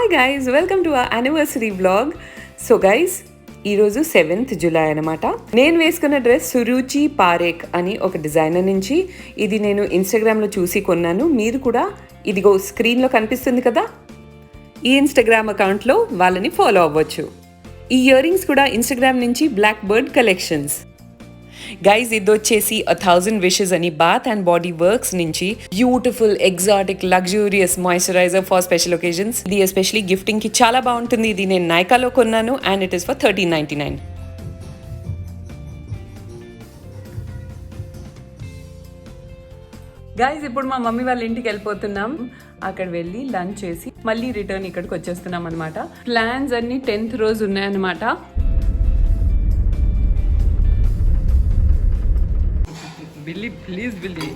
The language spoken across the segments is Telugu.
Hi guys, welcome to our anniversary vlog. So guys, ఈరోజు 7th జూలై అనమాట. నేను వేసుకున్న డ్రెస్ సురుచి పారేక్ అని ఒక డిజైనర్ నుంచి. ఇది నేను ఇన్స్టాగ్రామ్లో చూసి కొన్నాను. మీరు కూడా ఇదిగో స్క్రీన్లో కనిపిస్తుంది కదా, ఈ ఇన్స్టాగ్రామ్ అకౌంట్లో వాళ్ళని ఫాలో అవ్వచ్చు. ఈ ఇయర్ రింగ్స్ కూడా ఇన్స్టాగ్రామ్ నుంచి బ్లాక్ బర్డ్ కలెక్షన్స్. గైజ్, ఇది వచ్చేసి 1000 విషెస్ అని బాత్ అండ్ బాడీ వర్క్స్ నుంచి beautiful exotic luxurious moisturiser for special occasions. ఇది ఎస్పెషలీ గిఫ్టింగ్ కి చాలా బాగుంటుంది. ఇది నేను నైకాలో కొన్నాను and it is for 1399. Guys, ఇప్పుడు మా మమ్మీ వాళ్ళ ఇంటికి వెళ్ళిపోతున్నాం. అక్కడ వెళ్ళి లంచ్ చేసి మళ్ళీ రిటర్న్ ఇక్కడికి వచ్చేస్తున్నాం అనమాట. ప్లాన్స్ అన్ని 10th రోజు ఉన్నాయన్నమాట. బిల్లి, ప్లీజ్ బిల్లి.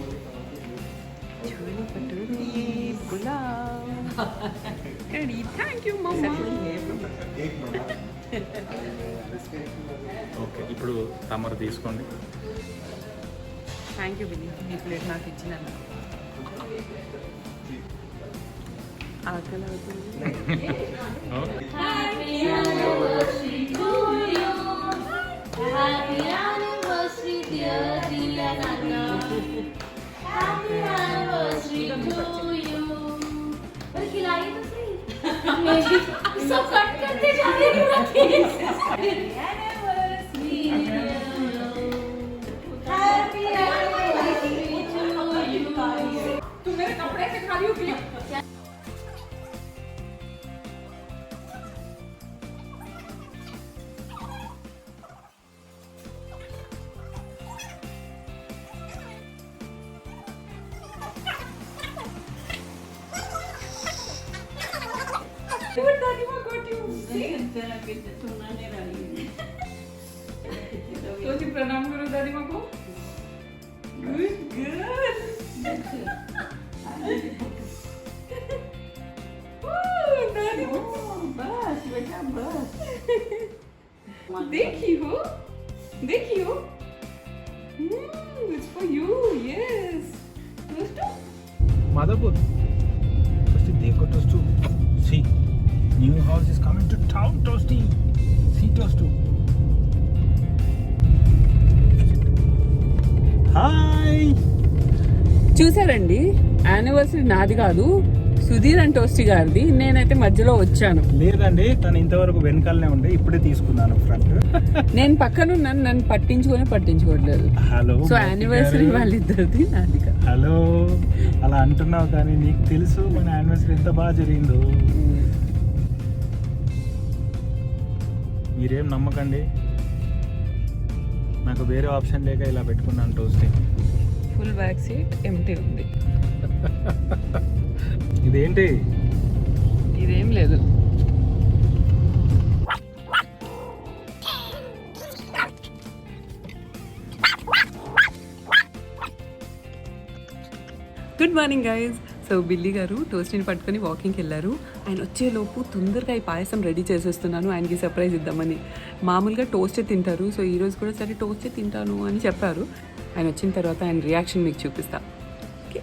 థ్యాంక్ యూ మమ్మా. ఓకే, ఇప్పుడు తమరు తీసుకోండి. థ్యాంక్ యూ బిల్లి, మీ ప్లేట్ నాకు ఇచ్చినందుకు. ఆకలి అవుతుంది. सब कट करते जा रहे हैं पूरा cake. Happy anniversary to you. तुम मेरे कपड़े से खा रही हो क्या? तो प्रणाम करो दादी माँ को. Good girl. दादी बस बेटा बस. देखी हो. It's for you. Yes. Toastu. Motherboard. Toasty, देखो Toastu. See, new house is coming to town. Toasty. See Toastu. Hi. చూసారండి, యానివర్సరీ నాది కాదు, సుధీర్ అండ్ టోస్టీ గారిది. నేనైతే మధ్యలో వచ్చాను. లేదండి, తను ఇంతవరకు వెనకాలనే ఉండే, ఇప్పుడే తీసుకున్నాను ఫ్రంట్. నేను పక్కన ఉన్నాను, నన్ను పట్టించుకోవట్లేదు. హలో. సో యానివర్సరీ వాళ్ళిద్దరిది, నాది కాదు. హలో, అలా అంటున్నావు కానీ నీకు తెలుసు మన యానివర్సరీ ఎంత బాగా జరిగిందో. మీరేం నమ్మకండి, నాకు వేరే ఆప్షన్ లేక ఇలా పెట్టుకున్నాను Toasty. Full back seat empty ఉంది. ఇదేంటి? ఇదేం లేదు. Good morning guys. So Billy గారు టోస్టీని పట్టుకొని వాకింగ్కి వెళ్ళారు. ఆయన వచ్చేలోపు తొందరగా ఈ పాయసం రెడీ చేసేస్తున్నాను, ఆయనకి సర్ప్రైజ్ ఇద్దామని. మామూలుగా టోస్టే తింటారు, సో ఈరోజు కూడా సరే టోస్టే తింటాను అని చెప్పారు. ఆయన వచ్చిన తర్వాత ఆయన రియాక్షన్ మీకు చూపిస్తా. ఓకే.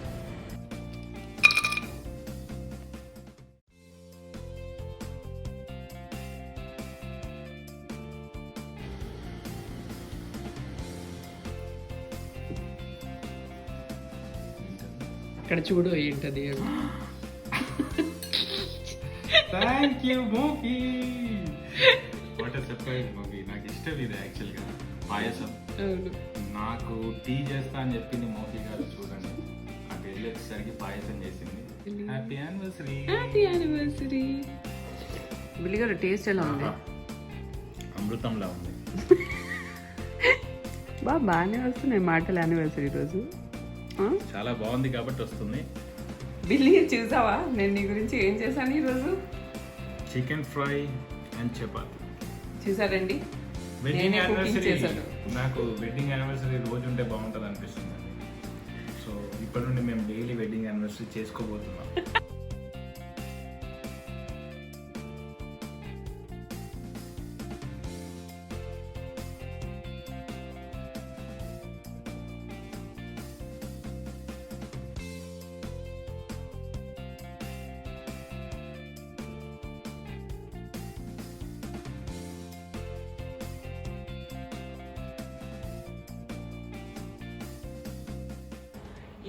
ఇక్కడ చూడు ఏంటది. Thank you Moki. What a surprise Moki. నాకు ఇష్టం ఇది యాక్చువల్గా పాయసం. నాకు టీ చేస్తా అని చెప్పింది మోకి గారు. చూడండి, నాకు వెళ్ళేసరికి పాయసం చేసింది. Happy anniversary. Happy anniversary. బిల్లి గారు, టేస్ట్ ఎలా ఉంది? అమృతంలా ఉంది. బాగానే వస్తున్నాయి మాటలు యానివర్సరీ రోజు. చాలా బాగుంది కాబట్టి వస్తుంది. బిల్లి, చూసావా నేను నీ గురించి ఏం చేశాను ఈరోజు? Chicken fry and chapati. చూసారండి, వెడ్డింగ్ యానివర్సరీ. చేశాను. నాకు వెడ్డింగ్ యానివర్సరీ రోజు ఉంటే బాగుంటుంది అనిపిస్తుంది. సో ఇప్పటి నుండి మేము డైలీ వెడ్డింగ్ యానివర్సరీ చేసుకోబోతున్నాం.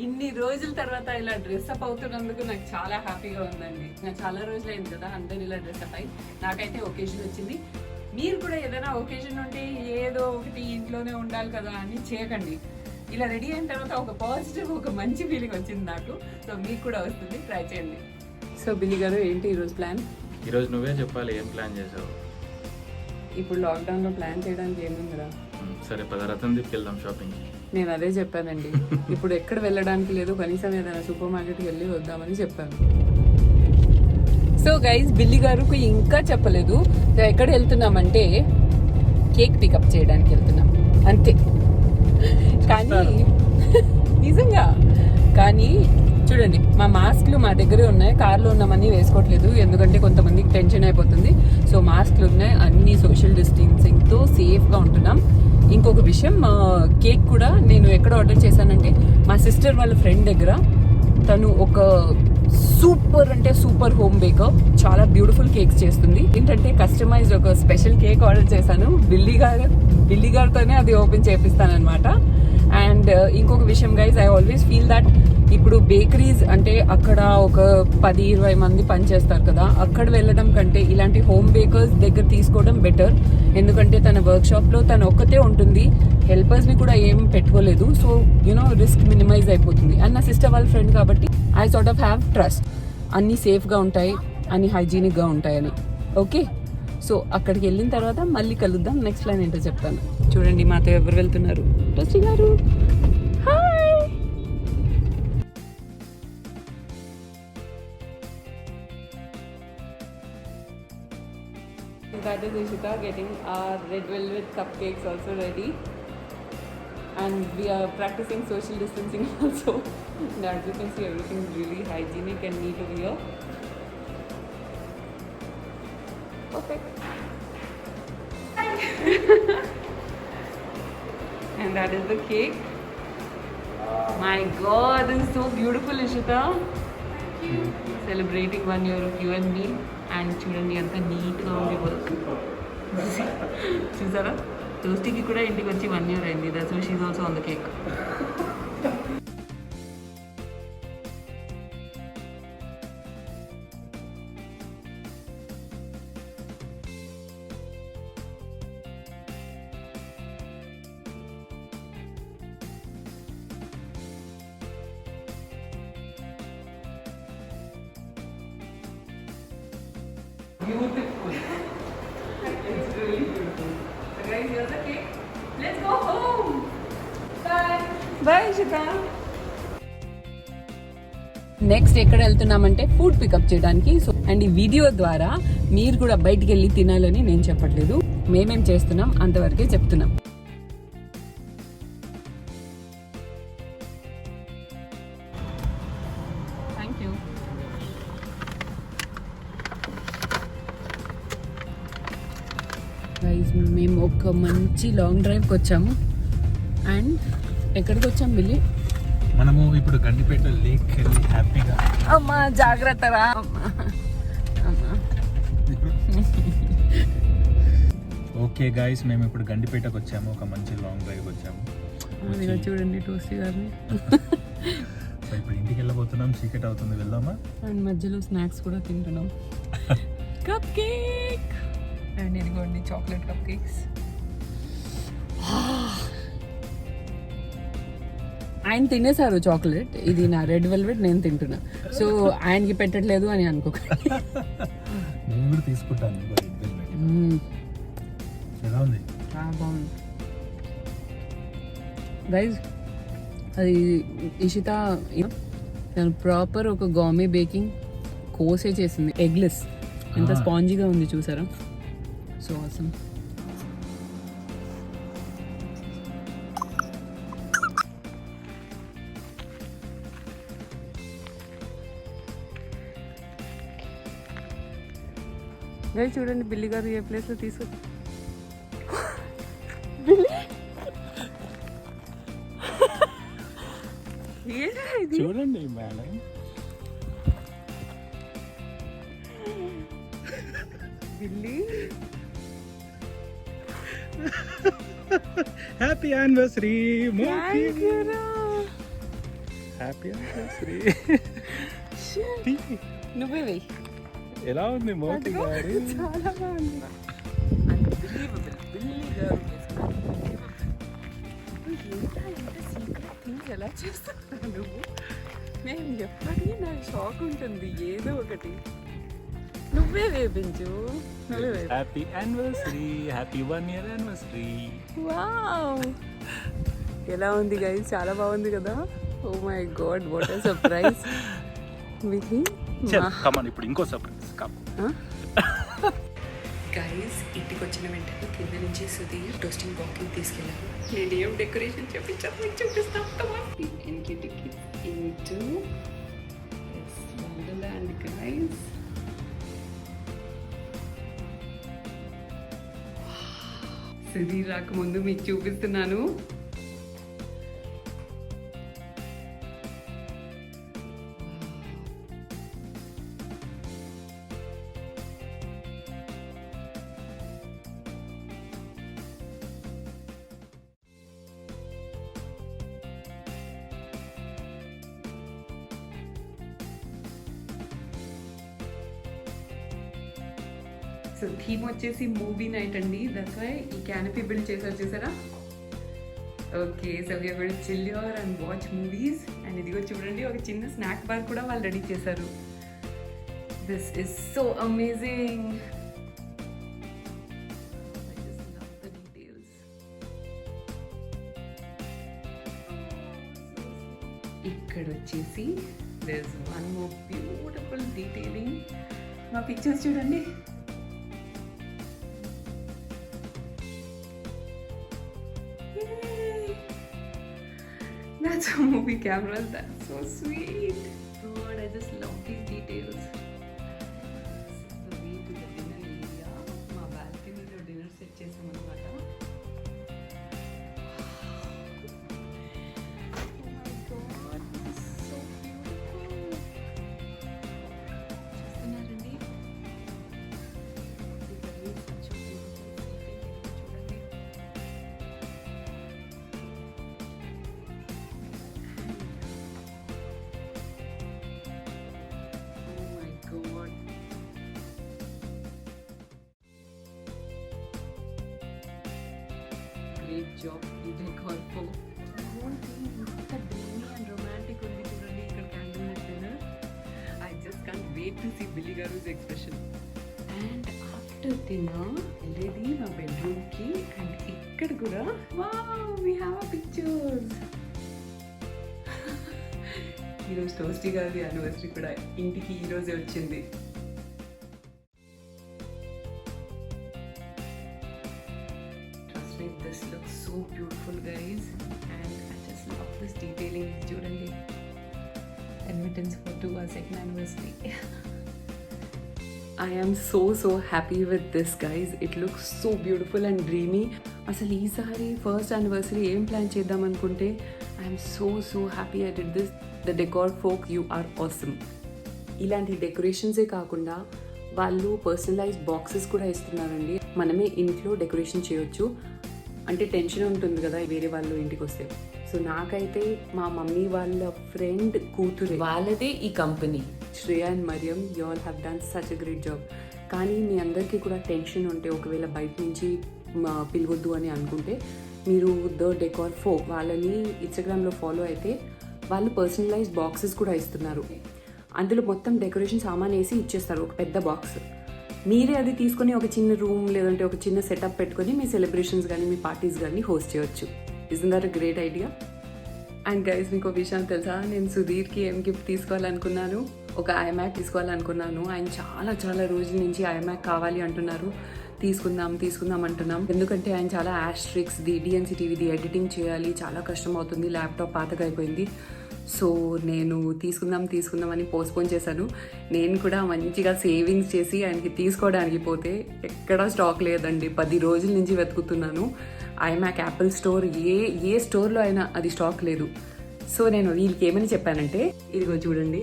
ఇన్ని రోజుల తర్వాత ఇలా డ్రెస్అప్ అవుతున్నందుకు నాకు చాలా హ్యాపీగా ఉందండి. నాకు చాలా రోజులు అయింది కదా అందరు ఇలా డ్రెస్అప్ అయ్యి. నాకైతే ఒకేషన్ వచ్చింది. మీరు కూడా ఏదైనా ఒకేషన్ ఉంటే ఏదో ఒకటి ఇంట్లోనే ఉండాలి కదా అని చేయకండి. ఇలా రెడీ అయిన తర్వాత ఒక పాజిటివ్, ఒక మంచి ఫీలింగ్ వచ్చింది నాకు. సో మీకు కూడా వస్తుంది, ట్రై చేయండి. సో బిల్లి గారు, ఏంటి ఈరోజు ప్లాన్? ఈరోజు నువ్వే చెప్పాలి, ఏం ప్లాన్ చేసావు? ఇప్పుడు లాక్డౌన్లో ప్లాన్ చేయడానికి ఏముందిరా? సరే పద, రథం తీసుకెళ్దాం షాపింగ్. నేను అదే చెప్పానండి. ఇప్పుడు ఎక్కడ వెళ్ళడానికి లేదు, కనీసం ఏదైనా సూపర్ మార్కెట్కి వెళ్ళి వద్దామని చెప్పాను. సో గైస్, బిల్లి గారికి ఇంకా చెప్పలేదు. సో ఎక్కడ వెళ్తున్నామంటే కేక్ పికప్ చేయడానికి వెళ్తున్నాం అంతే. కానీ నిజంగా కానీ చూడండి, మా మాస్క్లు మా దగ్గరే ఉన్నాయి. కార్లో ఉన్నామని వేసుకోవట్లేదు, ఎందుకంటే కొంతమందికి టెన్షన్ అయిపోతుంది. సో మాస్క్లు ఉన్నాయి, అన్ని సోషల్ డిస్టెన్సింగ్తో సేఫ్గా ఉంటున్నాం. ఇంకొక విషయం, కేక్ కూడా నేను ఎక్కడ ఆర్డర్ చేశానంటే మా సిస్టర్ వాళ్ళ ఫ్రెండ్ దగ్గర. తను ఒక సూపర్ అంటే సూపర్ హోమ్ బేకర్, చాలా బ్యూటిఫుల్ కేక్స్ చేస్తుంది. ఏంటంటే కస్టమైజ్డ్ ఒక స్పెషల్ కేక్ ఆర్డర్ చేశాను. బిల్లి గారితోనే అది ఓపెన్ చేపిస్తానమాట. అండ్ ఇంకొక విషయం guys, I always feel that ఇప్పుడు బేకరీస్ అంటే అక్కడ ఒక 10-20 మంది పనిచేస్తారు కదా, అక్కడ వెళ్ళడం కంటే ఇలాంటి హోమ్ బేకర్స్ దగ్గర తీసుకోవడం బెటర్. ఎందుకంటే తన వర్క్ షాప్లో తను ఒక్కతే ఉంటుంది, హెల్పర్స్ని కూడా ఏం పెట్టుకోలేదు. సో యూనో రిస్క్ మినిమైజ్ అయిపోతుంది. అండ్ నా సిస్టర్ వాళ్ళ ఫ్రెండ్ కాబట్టి I sort of have trust, అన్నీ సేఫ్గా ఉంటాయి, అన్ని హైజీనిక్గా ఉంటాయని. ఓకే, సో అక్కడికి వెళ్ళిన తర్వాత మళ్ళీ కలుద్దాం. నెక్స్ట్ ప్లాన్ ఏంటో చెప్తాను. చూడండి మాతో ఎవరు వెళ్తున్నారు. టోస్టీ గారు, hi. That is Ishita getting our red velvet cupcakes also ready. And we are practicing social distancing also. And as you can see, everything is really hygienic and neat over here. Perfect. And that is the cake. My God, this is so beautiful, Ishita. Thank you. Celebrating 1 year of you and me. And చూడండి ఎంత నీట్గా ఉంది వర్క్. చూసారా, టోస్టీకి కూడా ఇంటికి వచ్చి 1 year అయింది. That's why she is also on the cake. Beautiful. It's really beautiful. So guys, here's the cake. Let's go home. Bye. Bye, Ishita. Next ఎక్కడ వెళ్తున్నామంటే ఫుడ్ పికప్ చేయడానికి. సో అండ్ ఈ వీడియో ద్వారా మీరు కూడా బయటికి వెళ్ళి తినాలని నేను చెప్పట్లేదు, మేమేం చేస్తున్నాం అంతవరకే చెప్తున్నాం. Thank you. గైస్, మేము ఒక మంచి లాంగ్ డ్రైవ్కి వచ్చాము. అండ్ ఎక్కడికి వచ్చాం బిల్లి? మనము ఇప్పుడు గండిపేట లేక్ వెళ్ళి హ్యాపీగా. అమ్మా జాగ్రత్త రా. ఓకే గాయస్, మేము ఇప్పుడు గండిపేటకు వచ్చాము, ఒక మంచి లాంగ్ డ్రైవ్కి వచ్చాము. చూడండి టోస్టీ గారిని. సో ఇప్పుడు ఇంటికి వెళ్ళబోతున్నాం, చీకటి అవుతుంది, వెళ్దామా? అండ్ మధ్యలో స్నాక్స్ కూడా తింటున్నాం. కప్ కేక్ అండ్ ఇదిగోండి చాక్లెట్ కప్ కేక్స్. ఆయన తినేసారు చాక్లెట్, ఇది నా రెడ్ వెల్వెట్ నేను తింటున్నా. సో ఆయనకి పెట్టట్లేదు అని అనుకోకండి. నేను కూడా తీసుకుంటాను. ఎలా ఉంది? బాగుంది గైజ్. అది ఇషిత తను ప్రాపర్ ఒక గోర్మే బేకింగ్ కోసే చేసింది. ఎగ్లెస్, ఎంత స్పాంజీగా ఉంది చూసారా. So awesome. గైస్ చూడండి, బిల్లి గారు ఏ ప్లేస్లో తీసుకు చూడండి మేడం. బిల్లి, హ్యాపీ యానివర్సరీ. Happy anniversary. నువ్వే వెయ్యి. ఎలా ఉంది మోకి అదిగో, గారు? చాలా బాగుంది. Unbelievable. బిల్లీ గారు సీక్రెట్ థింగ్స్ ఎలా చేస్తున్నావు నువ్వు? నేను ఎప్పటికీ నాకు షాక్ ఉంటుంది ఏదో ఒకటి. నువ్వే వేపించు. నువ్వే వేపించు. Happy anniversary, happy 1 year anniversary. Wow, ఎలా ఉంది గైస్? చాలా బాగుంది కదా. Oh my god, what a surprise. విహి కమాన్, ఇప్పుడు ఇంకో సర్ప్రైజ్. గైస్, ఇంటికి వచ్చిన వెంటనే కింద నుంచి సుధీర్ టోస్టింగ్ బాక్కి తీసుకెళ్ళాను. నేను ఏం డెకరేషన్ చూపించాను మీకు చూపిస్తాను. Into wonderland guys. సుధీర్ రాకముందు మీకు చూపిస్తున్నాను. సో థీమ్ వచ్చేసి మూవీ నైట్ అండి. దట్స్ వై ఈ క్యానపీ బిల్డ్ చేసారు, చూసారా? Okay, so we are going to chill here and watch movies. And ఇదిగో చూడండి, ఒక చిన్న స్నాక్ బార్ కూడా వాళ్ళు రెడీ చేశారు. This is so amazing. ఇక్కడ వచ్చేసి there is one more beautiful detailing. మా పిక్చర్స్ చూడండి. That's a movie camera. That's so sweet. God, I just love these details. This is the way to the dinner area. మా balcony-లో dinner set చేసాం అన్నమాట. Oh my God, this is so beautiful. చూస్తున్నారండి? ఇది such a beautiful seating. చూడండి. God. Great job, the decor for the whole thing. It's a dreamy and romantic undi chudandi ikkada candlelit dinner. I just can't wait to see Billy Garu's expression. And after dinner, already my bedroom ki and ikkada kuda wow, we have our pictures. ఈరోజు టోస్టీ గారి యానివర్సరీ కూడా ఇంటికి ఈరోజే వచ్చింది. Trust me, this looks so beautiful, guys, and I just love this detailing. చూడండి, admittance for to our second anniversary. I am so happy with this, guys. It looks so beautiful and dreamy. అసలు ఈసారి ఫస్ట్ యానివర్సరీ ఏం ప్లాన్ చేద్దాం అనుకుంటే I'm so happy I did this. The decor folk, you are awesome. ఇలాంటి డెకరేషన్సే కాకుండా వాళ్ళు పర్సనలైజ్డ్ బాక్సెస్ కూడా ఇస్తున్నారండి. మనమే ఇంట్లో డెకరేషన్ చేయొచ్చు. అంటే టెన్షన్ ఉంటుంది కదా వేరే వాళ్ళు ఇంటికి వస్తే. సో నాకైతే మా మమ్మీ వాళ్ళ ఫ్రెండ్ కూతురు, వాళ్ళదే ఈ company, Shreya and Mariam. You all have done such a great job. కానీ మీ అందరికీ కూడా టెన్షన్ ఉంటే, ఒకవేళ బయట నుంచి పిలవద్దు అని అనుకుంటే, మీరు ద డెకార్ ఫోక్ వాళ్ళని ఇన్స్టాగ్రామ్లో ఫాలో అయితే వాళ్ళు పర్సనలైజ్డ్ బాక్సెస్ కూడా ఇస్తున్నారు. అందులో మొత్తం డెకరేషన్ సామాన్ వేసి ఇచ్చేస్తారు, ఒక పెద్ద బాక్స్. మీరే అది తీసుకొని ఒక చిన్న రూమ్ లేదంటే ఒక చిన్న సెటప్ పెట్టుకొని మీ సెలబ్రేషన్స్ కానీ మీ పార్టీస్ కానీ హోస్ట్ చేయొచ్చు. Isn't that a great idea? And guys, మీకు విషయం తెలుసా, నేను సుధీర్కి ఏం గిఫ్ట్ తీసుకోవాలనుకున్నాను? ఒక ఐమ్యాక్ తీసుకోవాలనుకున్నాను. ఆయన చాలా రోజుల నుంచి ఐమ్యాక్ కావాలి అంటున్నారు. తీసుకుందాం అంటున్నాం. ఎందుకంటే ఆయన చాలా యాస్ట్రిక్స్ DNC టీవీది ఎడిటింగ్ చేయాలి, చాలా కష్టం అవుతుంది, ల్యాప్టాప్ పాతగా అయిపోయింది. సో నేను తీసుకుందాం అని పోస్ట్పోన్ చేశాను. నేను కూడా మంచిగా సేవింగ్స్ చేసి ఆయనకి తీసుకోవడానికి పోతే ఎక్కడా స్టాక్ లేదండి. 10 రోజుల నుంచి వెతుకుతున్నాను. ఐమ్యాక్ యాపిల్ స్టోర్ ఏ స్టోర్లో అయినా అది స్టాక్ లేదు. సో నేను వీళ్ళకి ఏమని చెప్పానంటే, ఇదిగో చూడండి,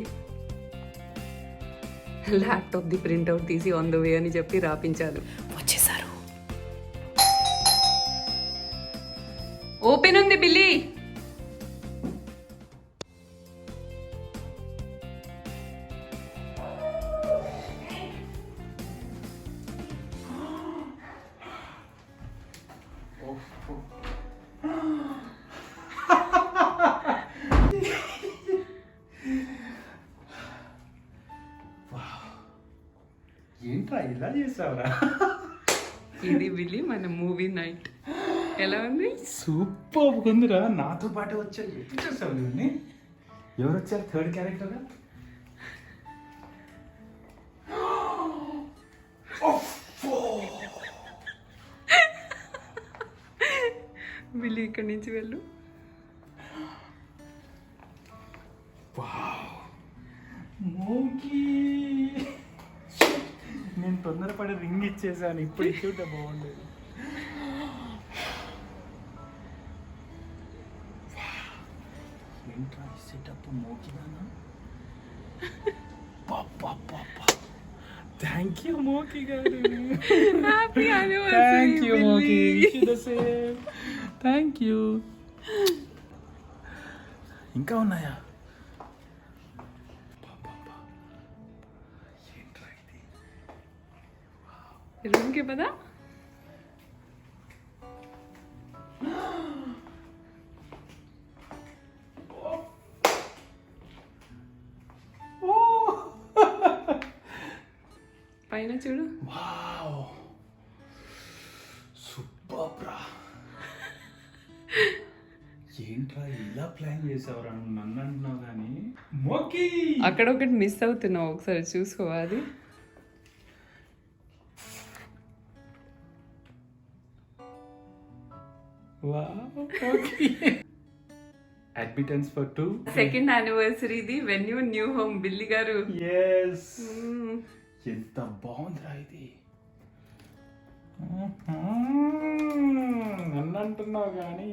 ల్యాప్టాప్ది ప్రింట్అవుట్ తీసి ఆన్ ద వే అని చెప్పి రాపించాను. వచ్చేసారు. ఓపెన్ ఉంది బిల్లీ. ఏంట్రా ఇలా చేసావురా? ఇది బిల్లి మన మూవీ నైట్ ఎలా ఉంది? సూపర్ ఉందిరా. నాతో పాటు వచ్చారు. ఎప్పుడు చేస్తావు ఇవన్నీ? ఎవరు వచ్చారు థర్డ్ క్యారెక్టర్? బిల్లి ఇక్కడి నుంచి వెళ్ళు. మోకి నేను తొందరపడి రింగ్ ఇచ్చేసాను. ఇప్పుడు ఇచ్చుంటే బాగుండేది. ఏంట్రా సెటప్ మోకిదానా? థ్యాంక్ యూ మోకి గారు. Happy thank you Moki. Thank you. ఇంకా ఉన్నాయా? రూమ్ కి పదా. పైన చూడు. వావ్ సూపర్ బ్రా. ఏంట్రా ఇలా ప్లాన్ చేసావురా? నువ్వు నన్ను అంటున్నావు కానీ మోకి అక్కడ ఒకటి మిస్ అవుతున్నావు, ఒకసారి చూసుకోవా అది. అడ్మిటెన్స్ ఫర్ 2 సెకండ్ యానివర్సరీది వెన్యూ న్యూ హోమ్ బిల్లి గారు. ఎస్. ఎంత బాగుందిరా ఇది. నన్ను అంటున్నావు కానీ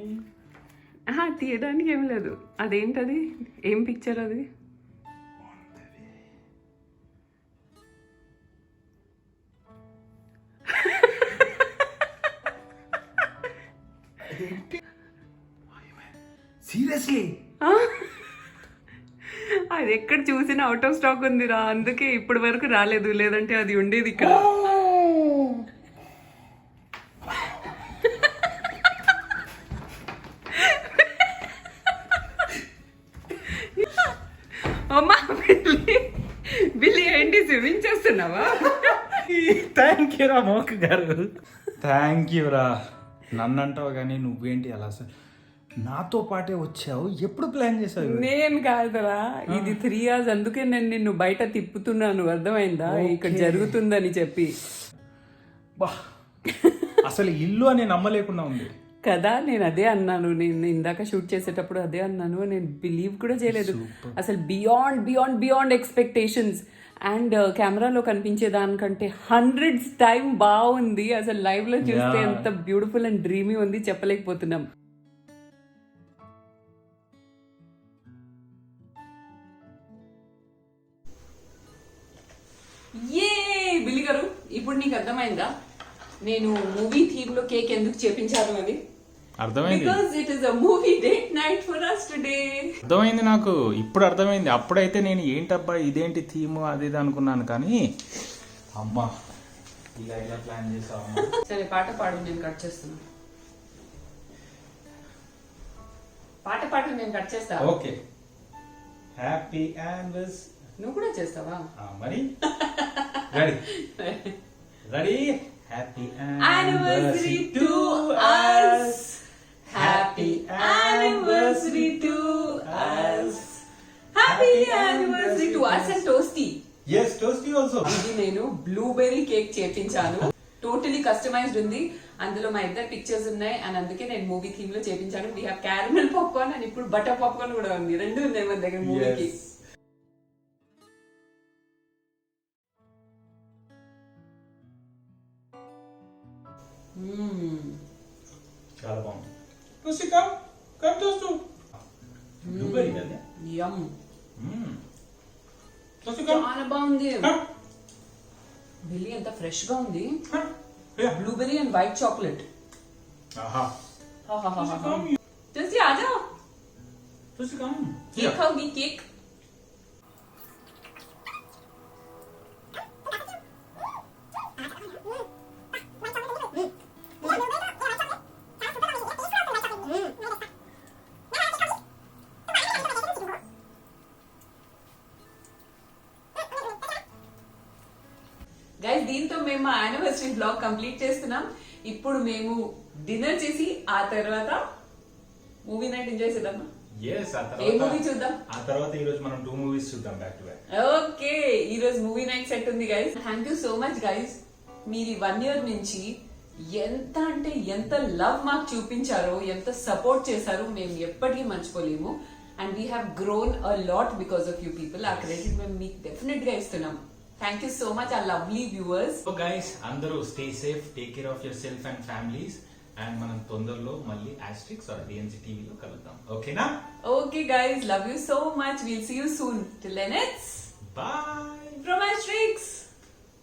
తీయడానికి ఏం లేదు. అదేంటది? ఏం పిక్చర్ అది? సీరియస్లీ అది ఎక్కడ చూసినా అవుట్ ఆఫ్ స్టాక్ ఉందిరా, అందుకే ఇప్పటి వరకు రాలేదు. లేదంటే అది ఉండేది ఇక్కడ. అమ్మా బిల్లి, బిల్లి ఏంటి స్విమ్మింగ్ చేస్తున్నావా? థ్యాంక్ యూ రా మోక్ గారు. థ్యాంక్ యూ రా. నన్ను అంటావు కానీ నువ్వేంటి అలా సార్ నాతో పాటే వచ్చావు? ఎప్పుడు ప్లాన్ చేసావు? నేను కాదురా, ఇది 3 years. అందుకే నేను నిన్ను బయట తిప్పుతున్నాను, అర్థమైందా? ఇక్కడ జరుగుతుందని చెప్పి. బా అసలు ఇల్లు అని నమ్మలేకుండా ఉంది కదా. నేను అదే అన్నాను, నేను ఇందాక షూట్ చేసేటప్పుడు అదే అన్నాను. నేను బిలీవ్ కూడా చేయలేదు అసలు. Beyond expectations. అండ్ కెమెరాలో కనిపించే దానికంటే 100 times బాగుంది. అసలు లైవ్ లో చూస్తే ఎంత బ్యూటిఫుల్ అండ్ డ్రీమీ ఉంది, చెప్పలేకపోతున్నాం. ఏ బిల్లి గారు, ఇప్పుడు నీకు అర్థమైందా నేను మూవీ థీమ్ లో కేక్ ఎందుకు చేపించాను అని? అర్థమైంది. Because it is a movie date night for us today. అర్థమైంది నాకు, ఇప్పుడు అర్థమైంది. అప్పుడైతే నేను ఏంటబ్బా ఇదేంటి థీమ్ అది ఇది అనుకున్నాను కానీ అమ్మా ఇలా ఇలా ప్లాన్ చేసావు. సరే పాట పాడు, నేను కట్ చేస్తున్నా. పాట పాడు, నేను కట్ చేస్తా. ఓకే. Happy anniversary. నువ్వు కూడా చేస్తావా? మరి ready ready. Happy Anniversary to us. Happy anniversary to us. Happy anniversary to us and Toasty. yes toasty also. ఇది నేను బ్లూబెర్రీ కేక్ చేపించాను. టోటలీ కస్టమైజ్డ్ ఉంది. అందులో మా ఇద్దరు పిక్చర్స్ ఉన్నాయి అండ్ అందుకే నేను మూవీ థీమ్ లో చేపించాను. We have caramel popcorn and ఇప్పుడు బటర్ పాప్కార్న్ కూడా ఉంది. రెండు ఉన్నాయి మన దగ్గర మూవీకి. చాలా బాగుంది. toasty come toast. బ్లూబెర్రీ కదా. యమ్. toasty చాలా బాగుంది. బిల్లి ఎంత ఫ్రెష్ గా ఉంది. Blueberry and white chocolate. ఆహా. Toasty आजा. toasty come. केक खाओगी केक? గైస్ దీంతో మేము మా యానివర్సరీ బ్లాగ్ కంప్లీట్ చేస్తున్నాం. ఇప్పుడు మేము డిన్నర్ చేసి ఆ తర్వాత మూవీ నైట్ ఎంజాయ్ చేద్దామా? Yes, ఏ మూవీ చూద్దాం? ఆ తర్వాత ఈ రోజు మనం 2 మూవీస్ చూద్దాం బ్యాక్ టు బ్యాక్. ఓకే, ఈ రోజు మూవీ నైట్ సెట్ ఉంది guys. Thank you so much guys. మీరు 1 year నుంచి ఎంత అంటే ఎంత లవ్ మాకు చూపించారో, ఎంత సపోర్ట్ చేశారో మేము ఎప్పటికీ మర్చిపోలేము. And we have grown a lot because of you people. ఆ క్రెడిట్ మేము మీకు డెఫినెట్ గా ఇస్తున్నాం. Thank you so much our lovely viewers. So guys అందరూ stay safe, take care of yourself and families. And మనం తొందరలో మళ్ళీ ఆస్ట్రిక్స్ ఆర్ డిఎన్సి టీవీలో కలుద్దాం. ఓకేనా? Okay guys, love you so much. We'll see you soon. Till then it's Bye. from Asterix.